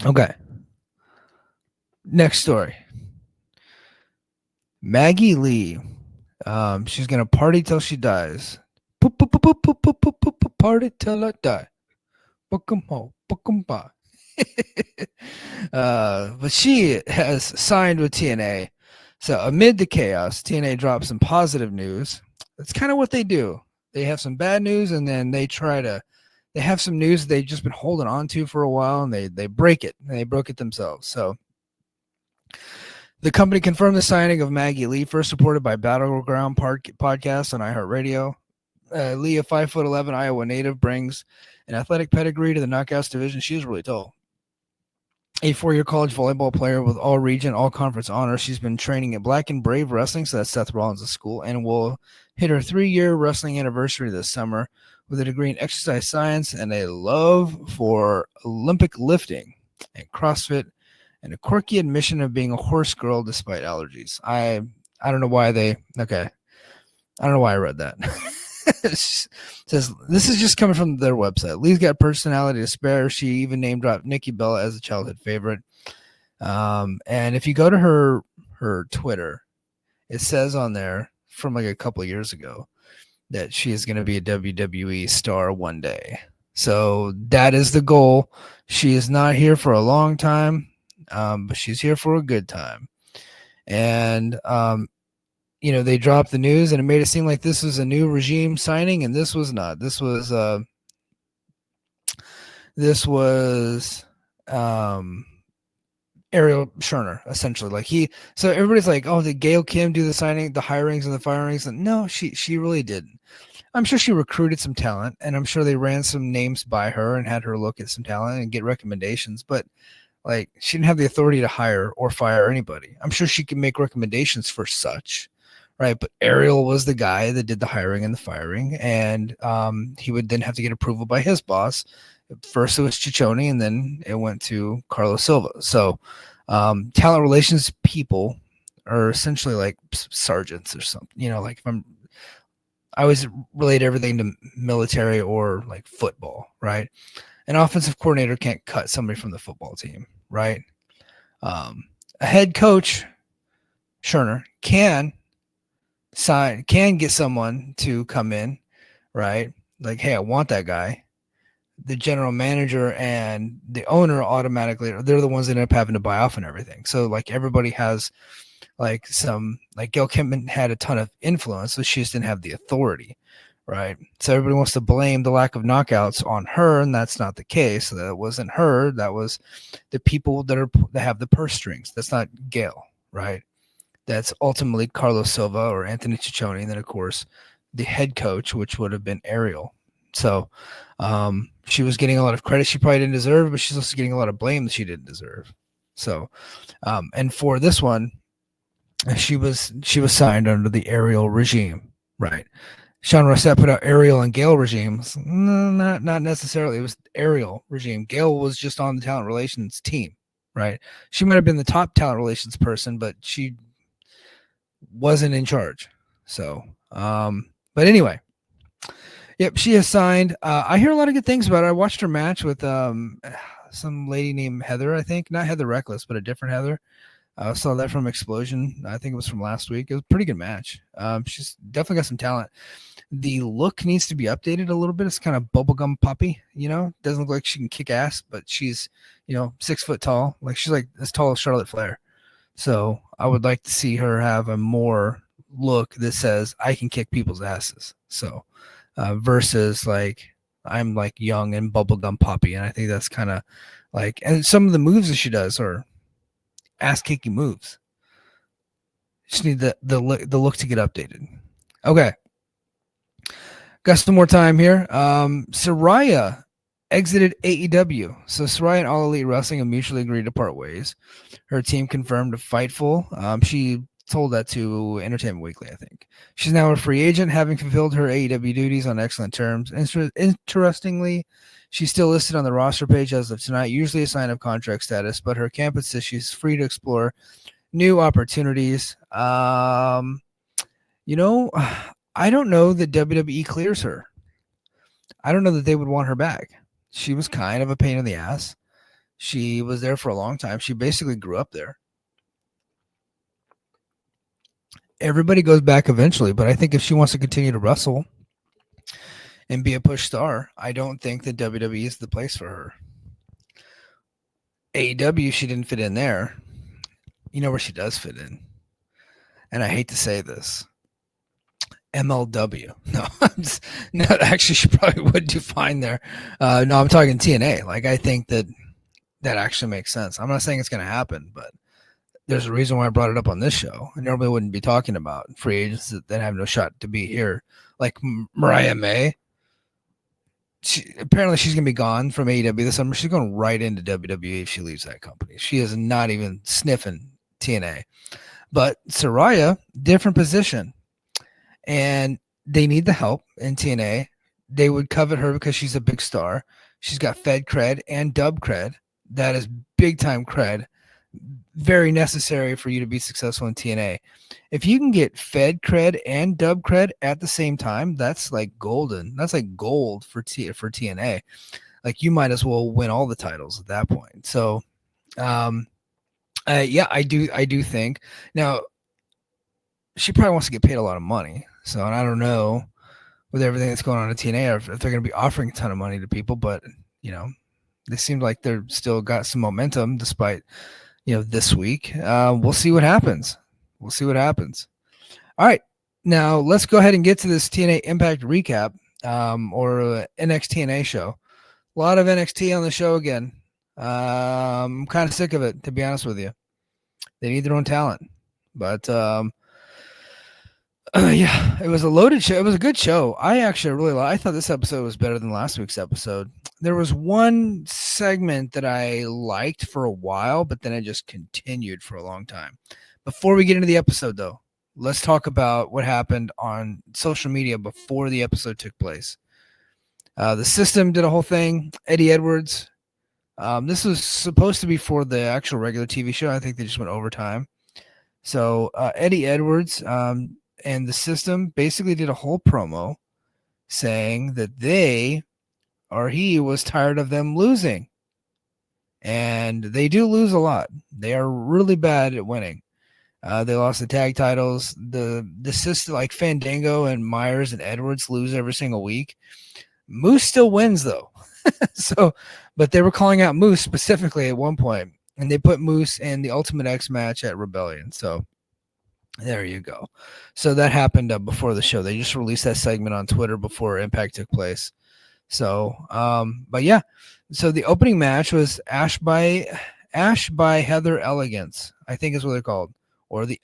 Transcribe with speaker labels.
Speaker 1: Okay. Next story. Maggie Lee. She's gonna party till she dies. Party till I die. Book 'em ho, book 'em bye. But she has signed with TNA. So amid the chaos, TNA drops some positive news. That's kind of what they do. They have some bad news, and then they have some news they've just been holding on to for a while, and they break it. And they broke it themselves. So the company confirmed the signing of Maggie Lee, first supported by Battleground Podcast on iHeartRadio. Lee, a 5'11" Iowa native, brings an athletic pedigree to the Knockouts division. She's really tall. A 4-year college volleyball player with all region, all conference honors. She's been training at Black and Brave Wrestling, so that's Seth Rollins' school, and will hit her 3-year wrestling anniversary this summer with a degree in exercise science and a love for Olympic lifting and CrossFit, and a quirky admission of being a horse girl despite allergies. I don't know why they okay. I don't know why I read that. Says this is just coming from their website. Lee's got personality to spare. She even name dropped Nikki Bella as a childhood favorite. And if you go to her Twitter, it says on there from like a couple of years ago that she is going to be a WWE star one day. So that is the goal. She is not here for a long time, but she's here for a good time. And they dropped the news and it made it seem like this was a new regime signing, and this was not. This was Ariel Scherner, essentially. So everybody's like, oh, did Gail Kim do the signing, the hirings and the firings? And no, she really didn't. I'm sure she recruited some talent, and I'm sure they ran some names by her and had her look at some talent and get recommendations, but like she didn't have the authority to hire or fire anybody. I'm sure she could make recommendations for such. Right, but Ariel was the guy that did the hiring and the firing, and he would then have to get approval by his boss. First it was Ciccone, and then it went to Carlos Silva. So talent relations people are essentially like sergeants or something. Like I always relate everything to military or like football, right? An offensive coordinator can't cut somebody from the football team, right? A head coach, Scherner, can get someone to come in, right? Like, hey, I want that guy. The general manager and the owner automatically, they're the ones that end up having to buy off and everything. So like everybody has like Gail Kim had a ton of influence, so she just didn't have the authority, right? So everybody wants to blame the lack of knockouts on her, and that's not the case. That wasn't her. That was the people that have the purse strings. That's not Gail, right? That's ultimately Carlos Silva or Anthony Ciccone, and then of course the head coach, which would have been Ariel. So she was getting a lot of credit she probably didn't deserve, but she's also getting a lot of blame that she didn't deserve. So, and for this one, she was signed under the Ariel regime, right? Sean Rossett put out Ariel and Gail regimes. No, not necessarily. It was Ariel regime. Gail was just on the talent relations team, right? She might have been the top talent relations person, but she wasn't in charge. So, but anyway, yep, she has signed. I hear a lot of good things about her. I watched her match with some lady named Heather, I think. Not Heather Reckless, but a different Heather. I saw that from Explosion. I think it was from last week. It was a pretty good match. She's definitely got some talent. The look needs to be updated a little bit. It's kind of bubblegum poppy, Doesn't look like she can kick ass, but she's, 6 foot tall. Like she's like as tall as Charlotte Flair. So I would like to see her have a more look that says I can kick people's asses. So versus like I'm like young and bubblegum poppy, and I think that's kind of like, and some of the moves that she does are ass kicking moves. Just need the look to get updated. Okay, got some more time here. Sariah exited AEW. So Sariah and All Elite Wrestling have mutually agreed to part ways. Her team confirmed to Fightful. She told that to Entertainment Weekly, I think. She's now a free agent, having fulfilled her AEW duties on excellent terms. Interestingly, she's still listed on the roster page as of tonight, usually a sign of contract status, but her campus says she's free to explore new opportunities. I don't know that WWE clears her. I don't know that they would want her back. She was kind of a pain in the ass. She was there for a long time. She basically grew up there. Everybody goes back eventually, but I think if she wants to continue to wrestle and be a push star, I don't think that WWE is the place for her. AEW, she didn't fit in there. You know where she does fit in? And I hate to say this. MLW. No, actually, she probably would do fine there. No, I'm talking TNA. Like, I think that actually makes sense. I'm not saying it's going to happen, but there's a reason why I brought it up on this show. I normally wouldn't be talking about free agents that have no shot to be here. Like Mariah May. Apparently she's going to be gone from AEW this summer. She's going right into WWE if she leaves that company. She is not even sniffing TNA. But Sariah, different position. And they need the help in TNA. They would covet her because she's a big star. She's got Fed cred and dub cred. That is big time cred. Very necessary for you to be successful in TNA. If you can get Fed cred and dub cred at the same time, that's like golden. That's like gold for TNA. Like, you might as well win all the titles at that point. So, yeah, I do think now she probably wants to get paid a lot of money. So, and I don't know with everything that's going on in TNA if they're going to be offering a ton of money to people, but they seem like they're still got some momentum despite this week. We'll see what happens. All right. Now let's go ahead and get to this TNA Impact recap, or NXT TNA show. A lot of NXT on the show again. I'm kind of sick of it, to be honest with you. They need their own talent, but yeah, it was a loaded show. It was a good show. I actually I thought this episode was better than last week's episode. There was one segment that I liked for a while, but then it just continued for a long time. Before we get into the episode, though, let's talk about what happened on social media before the episode took place. The System did a whole thing. Eddie Edwards. This was supposed to be for the actual regular TV show. I think they just went overtime. So Eddie Edwards and the System basically did a whole promo saying that he was tired of them losing. And they do lose a lot. They are really bad at winning. They lost the tag titles. The System, like Fandango and Myers and Edwards, lose every single week. Moose still wins, though. But they were calling out Moose specifically at one point, and they put Moose in the Ultimate X match at Rebellion. So there you go. So that happened before the show. They just released that segment on Twitter before Impact took place. So, but yeah. So the opening match was Ash by Heather Elegance, I think is what they're called, or the